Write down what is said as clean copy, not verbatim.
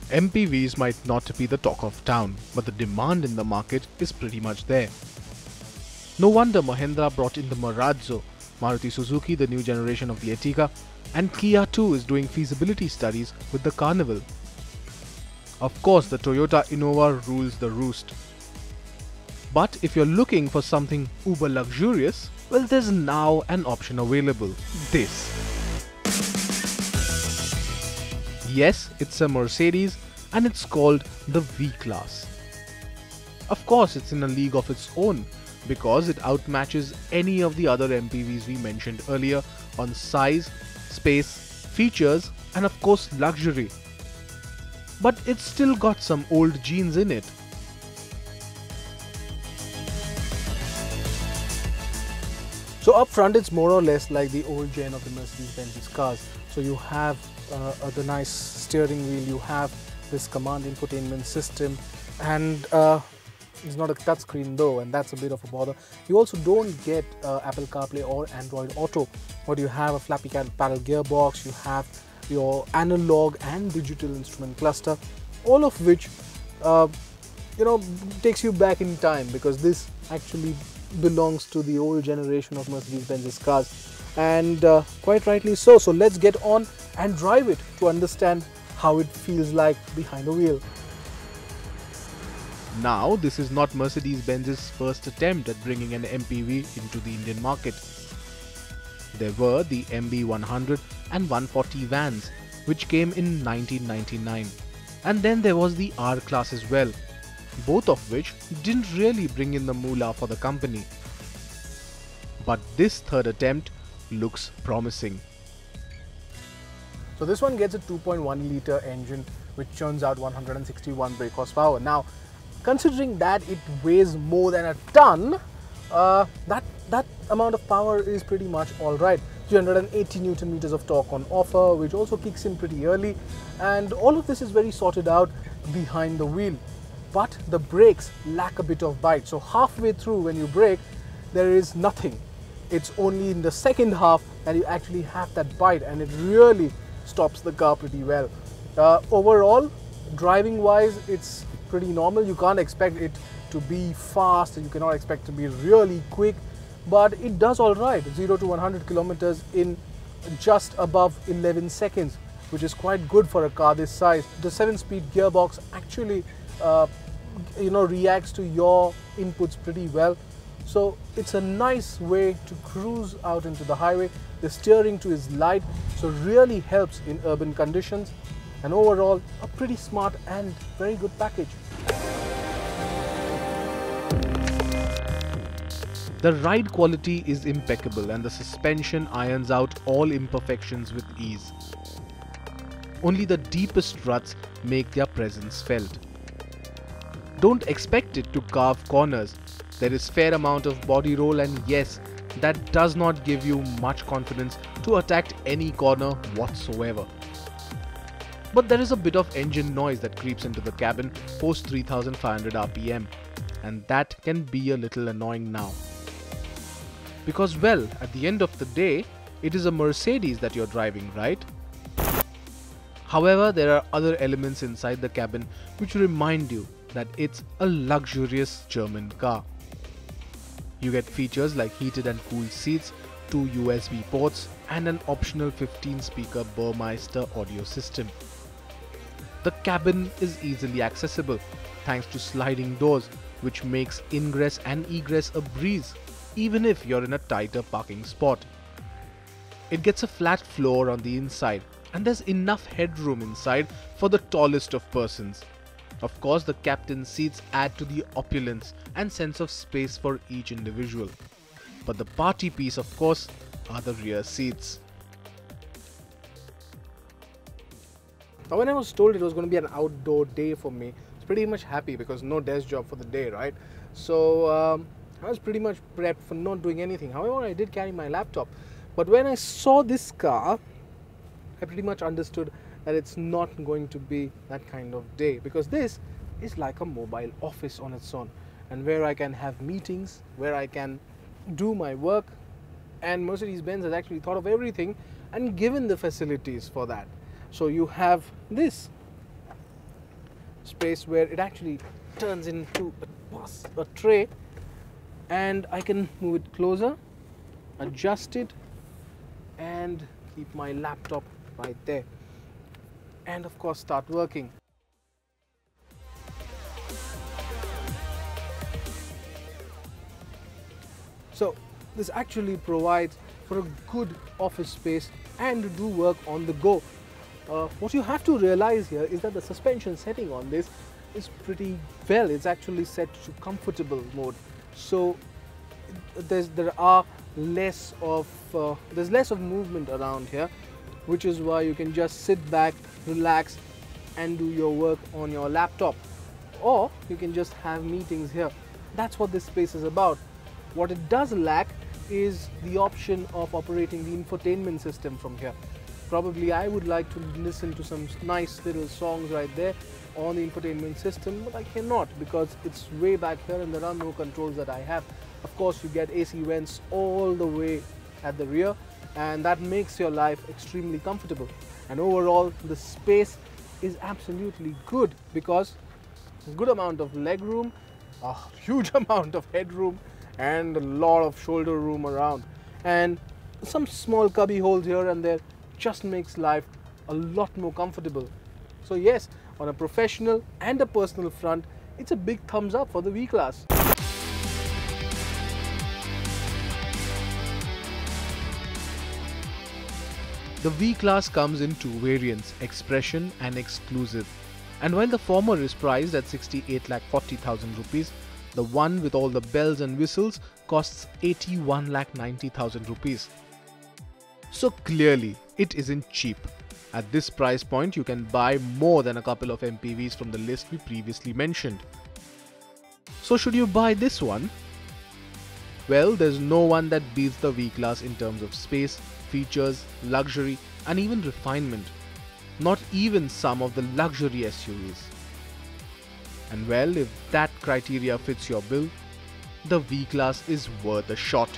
MPVs might not be the talk of town, but the demand in the market is pretty much there. No wonder Mahindra brought in the Marazzo, Maruti Suzuki the new generation of the Ertiga, and Kia too is doing feasibility studies with the Carnival. Of course, the Toyota Innova rules the roost. But if you're looking for something uber luxurious, well, there's now an option available. This. Yes, it's a Mercedes and it's called the V-Class. Of course, it's in a league of its own because it outmatches any of the other MPVs we mentioned earlier on size, space, features, and of course luxury. But it's still got some old genes in it. So up front it's more or less like the old gen of the Mercedes-Benz cars. So you have the nice steering wheel, you have this command infotainment system, and it's not a touchscreen though, and that's a bit of a bother. You also don't get Apple CarPlay or Android Auto, but you have a flappy paddle gearbox, you have your analog and digital instrument cluster, all of which takes you back in time, because this actually belongs to the old generation of Mercedes-Benz cars, and quite rightly so. So let's get on and drive it to understand how it feels like behind the wheel. Now, this is not Mercedes-Benz's first attempt at bringing an MPV into the Indian market. There were the MB100 and 140 vans, which came in 1999. And then there was the R-Class as well, both of which didn't really bring in the moolah for the company. But this third attempt looks promising. So this one gets a 2.1 litre engine which churns out 161 brake horsepower. Now, considering that it weighs more than a ton, that amount of power is pretty much alright. 380 Newton meters of torque on offer, which also kicks in pretty early, and all of this is very sorted out behind the wheel. But the brakes lack a bit of bite, so halfway through when you brake, there is nothing. It's only in the second half that you actually have that bite, and it really stops the car pretty well. Overall, driving wise, it's pretty normal. You can't expect it to be fast, you cannot expect it to be really quick, but it does all right. 0 to 100 kilometers in just above 11 seconds, which is quite good for a car this size. The 7-speed gearbox actually reacts to your inputs pretty well, so it's a nice way to cruise out into the highway. The steering too is light, so really helps in urban conditions, and overall a pretty smart and very good package. The ride quality is impeccable and the suspension irons out all imperfections with ease. Only the deepest ruts make their presence felt. Don't expect it to carve corners. There is fair amount of body roll, and yes, that does not give you much confidence to attack any corner whatsoever. But there is a bit of engine noise that creeps into the cabin post 3500 RPM, and that can be a little annoying now. Because, well, at the end of the day, it is a Mercedes that you're driving, right? However, there are other elements inside the cabin which remind you that it's a luxurious German car. You get features like heated and cooled seats, 2 USB ports, and an optional 15-speaker Burmeister audio system. The cabin is easily accessible thanks to sliding doors, which makes ingress and egress a breeze, even if you're in a tighter parking spot. It gets a flat floor on the inside, and there's enough headroom inside for the tallest of persons. Of course, the captain's seats add to the opulence and sense of space for each individual. But the party piece, of course, are the rear seats. Now, when I was told it was going to be an outdoor day for me, I was pretty much happy because no desk job for the day, right? So I was pretty much prepped for not doing anything. However, I did carry my laptop. But when I saw this car, I pretty much understood that it's not going to be that kind of day, because this is like a mobile office on its own, and where I can have meetings, where I can do my work, and Mercedes-Benz has actually thought of everything and given the facilities for that. So you have this space where it actually turns into a tray, and I can move it closer, adjust it, and keep my laptop right there, and of course start working. So this actually provides for a good office space and to do work on the go. What you have to realize here is that the suspension setting on this is pretty well. It's actually set to comfortable mode, so there's less of movement around here, which is why you can just sit back, relax, and do your work on your laptop, or you can just have meetings here. That's what this space is about. What it does lack is the option of operating the infotainment system from here. Probably I would like to listen to some nice little songs right there on the infotainment system, but I cannot because it's way back here and there are no controls that I have. Of course, you get AC vents all the way at the rear, and that makes your life extremely comfortable. And overall, the space is absolutely good because a good amount of leg room, a huge amount of headroom, and a lot of shoulder room around, and some small cubby holes here and there just makes life a lot more comfortable. So yes, on a professional and a personal front, it's a big thumbs up for the V-Class. The V-Class comes in two variants, Expression and Exclusive. And while the former is priced at 68,40,000 rupees, the one with all the bells and whistles costs 81,90,000 rupees. So clearly, it isn't cheap. At this price point, you can buy more than a couple of MPVs from the list we previously mentioned. So should you buy this one? Well, there's no one that beats the V-Class in terms of space, features, luxury, and even refinement. Not even some of the luxury SUVs. And well, if that criteria fits your bill, the V-Class is worth a shot.